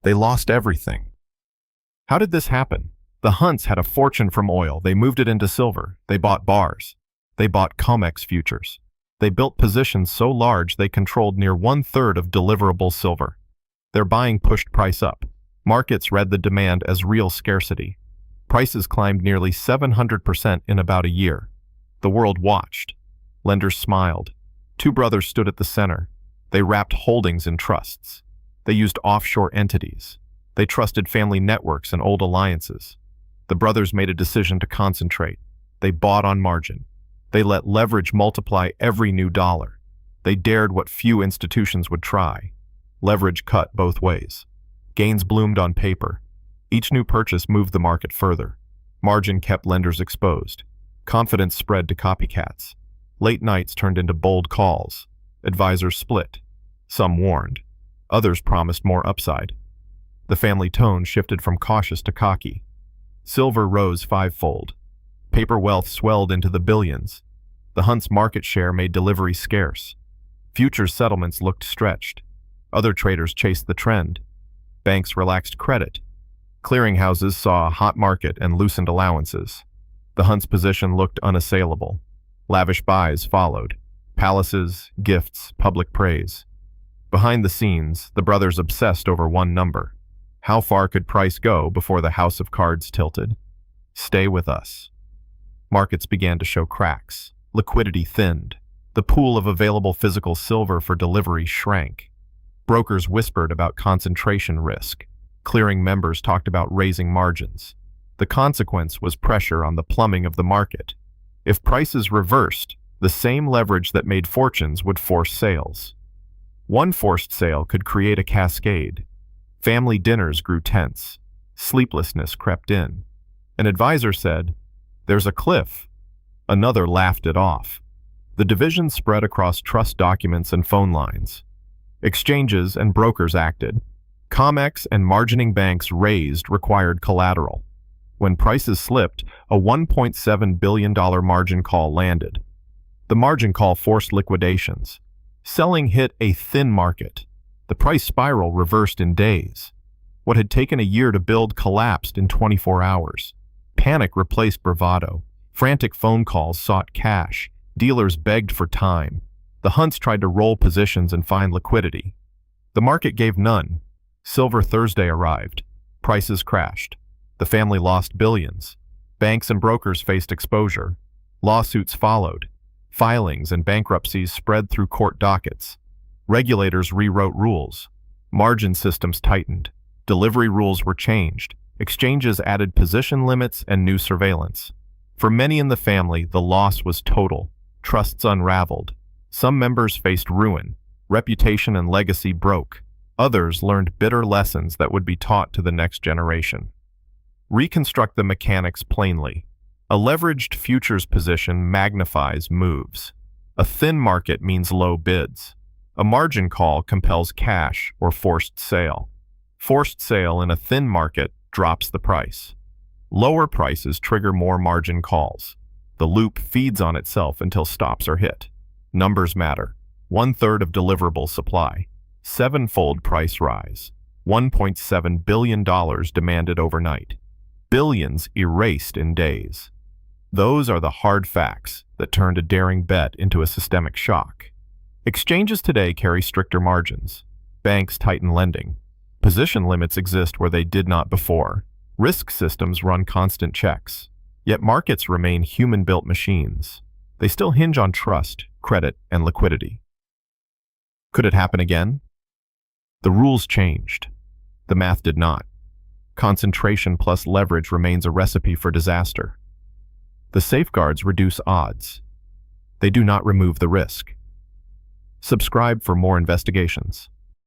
They lost everything. How did this happen? The Hunts had a fortune from oil. They moved it into silver. They bought bars. They bought COMEX futures. They built positions so large they controlled near 1/3 of deliverable silver. Their buying pushed price up. Markets read the demand as real scarcity. Prices climbed nearly 700% in about a year. The world watched. Lenders smiled. Two brothers stood at the center. They wrapped holdings in trusts. They used offshore entities. They trusted family networks and old alliances. The brothers made a decision to concentrate. They bought on margin. They let leverage multiply every new dollar. They dared what few institutions would try. Leverage cut both ways. Gains bloomed on paper. Each new purchase moved the market further. Margin kept lenders exposed. Confidence spread to copycats. Late nights turned into bold calls. Advisors split. Some warned. Others promised more upside. The family tone shifted from cautious to cocky. Silver rose fivefold. Paper wealth swelled into the billions. The Hunts' market share made delivery scarce. Futures settlements looked stretched. Other traders chased the trend. Banks relaxed credit. Clearinghouses saw a hot market and loosened allowances. The Hunts' position looked unassailable. Lavish buys followed. Palaces, gifts, public praise. Behind the scenes, the brothers obsessed over one number. How far could price go before the house of cards tilted? Stay with us. Markets began to show cracks. Liquidity thinned. The pool of available physical silver for delivery shrank. Brokers whispered about concentration risk. Clearing members talked about raising margins. The consequence was pressure on the plumbing of the market. If prices reversed, the same leverage that made fortunes would force sales. One forced sale could create a cascade. Family dinners grew tense. Sleeplessness crept in. An advisor said, "There's a cliff." Another laughed it off. The division spread across trust documents and phone lines. Exchanges and brokers acted. COMEX and margining banks raised required collateral. When prices slipped, a $1.7 billion margin call landed. The margin call forced liquidations. Selling hit a thin market. The price spiral reversed in days. What had taken a year to build collapsed in 24 hours. Panic replaced bravado. Frantic phone calls sought cash. Dealers begged for time. The Hunts tried to roll positions and find liquidity. The market gave none. Silver Thursday arrived. Prices crashed. The family lost billions. Banks and brokers faced exposure. Lawsuits followed. Filings and bankruptcies spread through court dockets. Regulators rewrote rules. Margin systems tightened. Delivery rules were changed. Exchanges added position limits and new surveillance. For many in the family, the loss was total. Trusts unraveled. Some members faced ruin. Reputation and legacy broke. Others learned bitter lessons that would be taught to the next generation. Reconstruct the mechanics plainly. A leveraged futures position magnifies moves. A thin market means low bids. A margin call compels cash or forced sale. Forced sale in a thin market drops the price. Lower prices trigger more margin calls. The loop feeds on itself until stops are hit. Numbers matter. 1/3 of deliverable supply. Sevenfold price rise. $1.7 billion demanded overnight. Billions erased in days. Those are the hard facts that turned a daring bet into a systemic shock. Exchanges today carry stricter margins. Banks tighten lending. Position limits exist where they did not before. Risk systems run constant checks. Yet markets remain human-built machines. They still hinge on trust, credit, and liquidity. Could it happen again? The rules changed. The math did not. Concentration plus leverage remains a recipe for disaster. The safeguards reduce odds. They do not remove the risk. Subscribe for more investigations.